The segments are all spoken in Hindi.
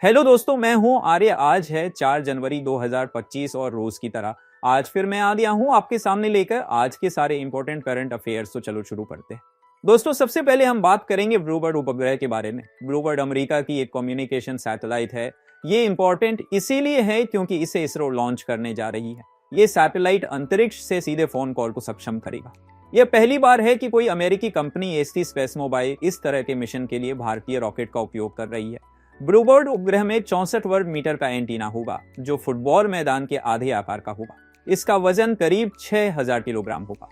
हेलो दोस्तों, मैं हूं आर्य। आज है 4 जनवरी 2025 और रोज की तरह आज फिर मैं आ गया हूं आपके सामने लेकर आज के सारे इंपॉर्टेंट करंट अफेयर्स। तो चलो शुरू करते हैं। दोस्तों, सबसे पहले हम बात करेंगे ब्लूबर्ड उपग्रह के बारे में। ब्लूबर्ड अमेरिका की एक कम्युनिकेशन सैटेलाइट है। ये इंपॉर्टेंट इसीलिए है क्योंकि इसे इसरो लॉन्च करने जा रही है। ये सैटेलाइट अंतरिक्ष से सीधे फोन कॉल को सक्षम करेगा। यह पहली बार है कि कोई अमेरिकी कंपनी एसटी स्पेस मोबाइल इस तरह के मिशन के लिए भारतीय रॉकेट का उपयोग कर रही है। ब्लूबर्ड उपग्रह में 64 वर्ग मीटर का एंटीना होगा, जो फुटबॉल मैदान के आधे आकार का होगा। इसका वजन करीब 6000 किलोग्राम होगा।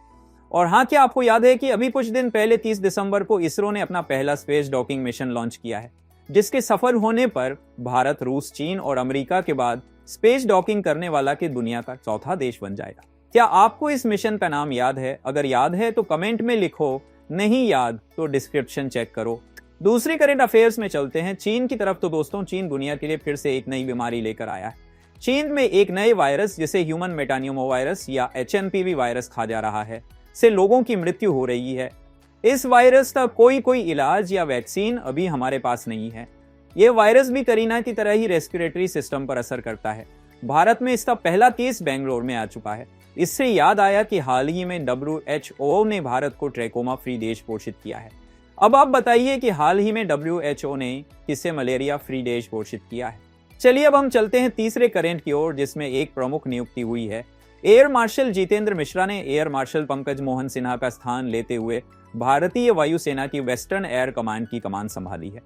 और हाँ, क्या आपको याद है कि अभी कुछ दिन पहले 30 दिसंबर को इसरो ने अपना पहला स्पेस डॉकिंग मिशन लॉन्च किया है, जिसके सफल होने पर भारत, रूस, चीन और अमेरिका के बाद स्पेस डॉकिंग करने वाला के दुनिया का चौथा देश बन जाएगा। क्या आपको इस मिशन का नाम याद है? अगर याद है तो कमेंट में लिखो, नहीं याद तो डिस्क्रिप्शन चेक करो। दूसरी करंट अफेयर्स में चलते हैं चीन की तरफ। तो दोस्तों, चीन दुनिया के लिए फिर से एक नई बीमारी लेकर आया है। चीन में एक नए वायरस, जिसे ह्यूमन मेटानियोमो वायरस या HNPV वायरस कहा जा रहा है, से लोगों की मृत्यु हो रही है। इस वायरस का कोई इलाज या वैक्सीन अभी हमारे पास नहीं है। यह वायरस भी करीना की तरह ही रेस्पिरेटरी सिस्टम पर असर करता है। भारत में इसका पहला केस बेंगलोर में आ चुका है। इससे याद आया कि हाल ही में WHO ने भारत को ट्रैकोमा फ्री देश घोषित किया है। अब आप बताइए कि हाल ही में WHO ने किसे मलेरिया फ्री देश घोषित किया है। चलिए अब हम चलते हैं तीसरे करंट की ओर, जिसमें एक प्रमुख नियुक्ति हुई है। एयर मार्शल जितेंद्र मिश्रा ने एयर मार्शल पंकज मोहन सिन्हा का स्थान लेते हुए भारतीय वायुसेना की वेस्टर्न एयर कमांड की कमान संभाली है।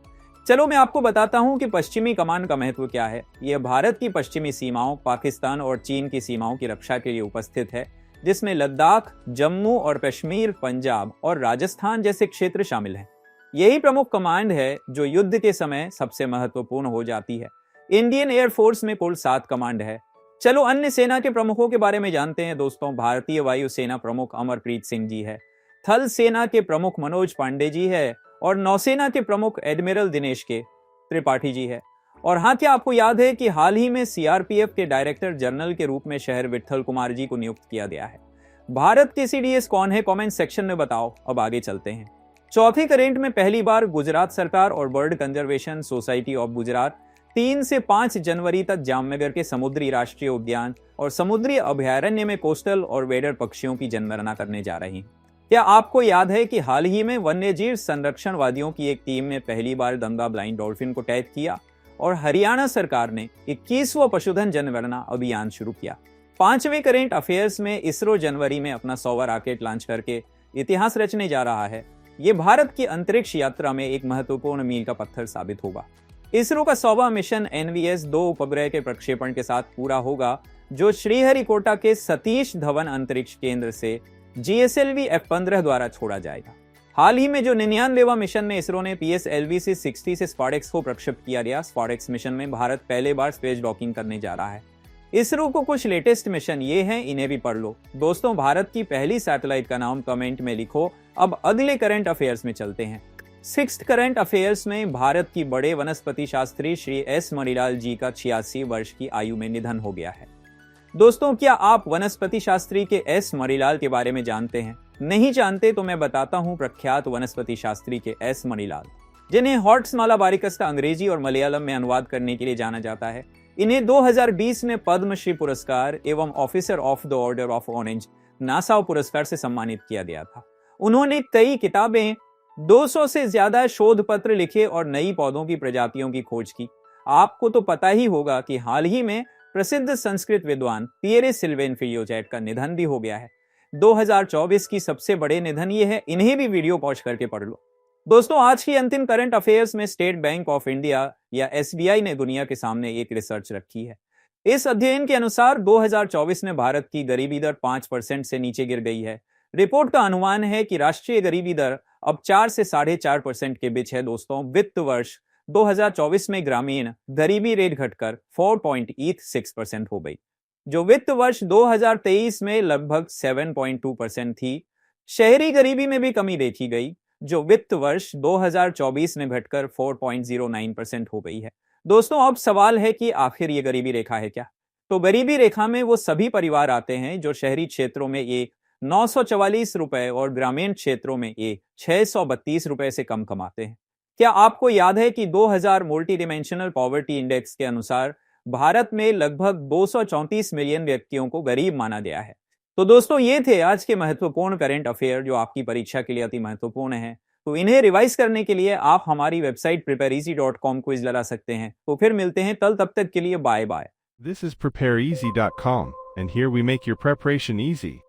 चलो मैं आपको बताता हूं कि पश्चिमी कमान का महत्व क्या है। यह भारत की पश्चिमी सीमाओं, पाकिस्तान और चीन की सीमाओं की रक्षा के लिए उपस्थित है, जिसमें लद्दाख, जम्मू और कश्मीर, पंजाब और राजस्थान जैसे क्षेत्र शामिल हैं। यही प्रमुख कमांड है जो युद्ध के समय सबसे महत्वपूर्ण हो जाती है। इंडियन एयरफोर्स में कुल 7 कमांड है। चलो अन्य सेना के प्रमुखों के बारे में जानते हैं। दोस्तों, भारतीय वायुसेना प्रमुख अमरप्रीत सिंह जी है, थल सेना के प्रमुख मनोज पांडे जी है और नौसेना के प्रमुख एडमिरल दिनेश के त्रिपाठी जी है। और हाँ, क्या आपको याद है कि हाल ही में CRPF के डायरेक्टर जनरल के रूप में शहर विट्ठल कुमार जी को नियुक्त किया गया है। भारत के CDS कौन है? कमेंट सेक्शन में बताओ। अब आगे चलते हैं। चौथे करंट में पहली बार गुजरात सरकार और bird conservation society of Gujarat 3 से 5 जनवरी तक जामनगर के समुद्री राष्ट्रीय उद्यान और समुद्री अभयारण्य में कोस्टल और वेडर पक्षियों की जनगणना करने जा रही हैं। क्या आपको याद है कि हाल ही में वन्यजीव संरक्षणवादियों की एक टीम ने पहली बार गंगा ब्लाइंड डॉल्फिन को टैग किया और हरियाणा सरकार ने 21वां पशुधन जनगणना अभियान शुरू किया। पांचवें करंट अफेयर्स में इसरो जनवरी में अपना 100वां रॉकेट लॉन्च करके इतिहास रचने जा रहा है। ये भारत की अंतरिक्ष यात्रा में एक महत्वपूर्ण मील का पत्थर साबित होगा। इसरो का 100वां मिशन NVS 2 उपग्रह के प्रक्षेपण के साथ पूरा होगा, जो श्रीहरिकोटा के सतीश धवन अंतरिक्ष केंद्र से GSLV F-15 द्वारा छोड़ा जाएगा। हाल ही में जो 99वां मिशन में इसरो ने PSLV-60 से SPOTX को प्रक्षेपित किया गया। SPOTX मिशन में भारत पहले बार स्पेस डॉकिंग करने जा रहा है। इसरो को कुछ लेटेस्ट मिशन ये हैं, इन्हें भी पढ़ लो। दोस्तों, भारत की पहली सैटेलाइट का नाम कमेंट में लिखो। अब अगले करंट अफेयर्स में चलते हैं। 6th करंट अफेयर्स में भारत की बड़े वनस्पति शास्त्री श्री S मणिलाल जी का 86 वर्ष की आयु में निधन हो गया है। दोस्तों, क्या आप वनस्पति शास्त्री के S मणिलाल के बारे में जानते हैं? नहीं जानते तो मैं बताता हूं। प्रख्यात वनस्पति शास्त्री के S मणिलाल, जिन्हें हॉर्ट्समाला बारिकस्ता अंग्रेजी और मलयालम में अनुवाद करने के लिए जाना जाता है, इन्हें 2020 में पद्मश्री पुरस्कार एवं officer of the order of orange Nassau पुरस्कार से सम्मानित किया गया था। उन्होंने कई किताबें, 200 से ज्यादा शोध पत्र लिखे और नई पौधों की प्रजातियों की खोज की। आपको तो पता ही होगा कि हाल ही में प्रसिद्ध संस्कृत विद्वान पियरे सिल्वेन फियोजेट का निधन भी हो गया है। 2024 की सबसे बड़े निधन ये है। इन्हें भी वीडियो पॉज करके पढ़ लो। दोस्तों, आज की अंतिम करंट अफेयर्स में स्टेट बैंक ऑफ इंडिया या SBI ने दुनिया के सामने एक रिसर्च रखी है। इस अध्ययन के अनुसार 2024 में भारत की गरीबी दर 5% से नीचे गिर गई है। रिपोर्ट का अनुमान है कि राष्ट्रीय गरीबी दर अब 4 से 4.5% के बीच है। दोस्तों, वित्त वर्ष 2024 में ग्रामीण गरीबी रेट घटकर 4.86% हो गई, जो वित्त वर्ष 2023 में लगभग 7.2% थी। शहरी गरीबी में भी कमी देखी गई, जो वित्त वर्ष 2024 में घटकर 4.09% हो गई है। दोस्तों, अब सवाल है कि आखिर ये गरीबी रेखा है क्या? तो गरीबी रेखा में वो सभी परिवार आते हैं जो शहरी क्षेत्रों में एक 944 रुपए और ग्रामीण क्षेत्रों में एक 632 रुपए से कम कमाते हैं। क्या आपको याद है कि 2000 मल्टी डिमेंशनल पॉवर्टी इंडेक्स के अनुसार भारत में लगभग 234 मिलियन व्यक्तियों को गरीब माना गया है। तो दोस्तों ये थे आज के महत्वपूर्ण करंट अफेयर जो आपकी परीक्षा के लिए अति महत्वपूर्ण है। तो इन्हें रिवाइज करने के लिए आप हमारी वेबसाइट prepareeasy.com क्विज लगा सकते हैं। तो फिर मिलते हैं तब तक के लिए bye bye. This is prepareeasy.com, and here we make your preparation easy.